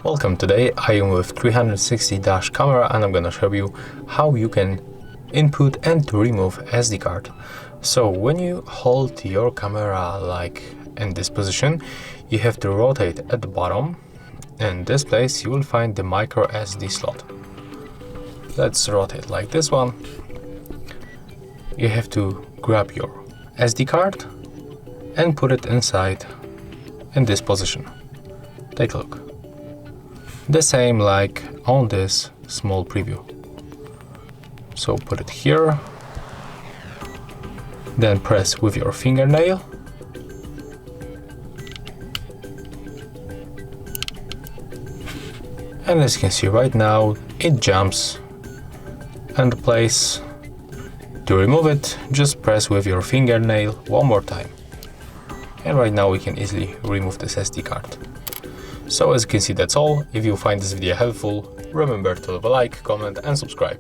Welcome. Today I am with 360H camera and I'm gonna show you how you can input and remove SD card. So when you hold your camera like in this position, you have to rotate at the bottom. In this place you will find the micro SD slot. Let's rotate like this one. You have to grab your SD card and put it inside in this position. Take a look. The same like on this small preview. So put it here, then press with your fingernail, and as you can see right now it jumps in place. To remove it, just press with your fingernail one more time, and right now we can easily remove this SD card. So as you can see, that's all. If you find this video helpful, remember to leave a like, comment and subscribe.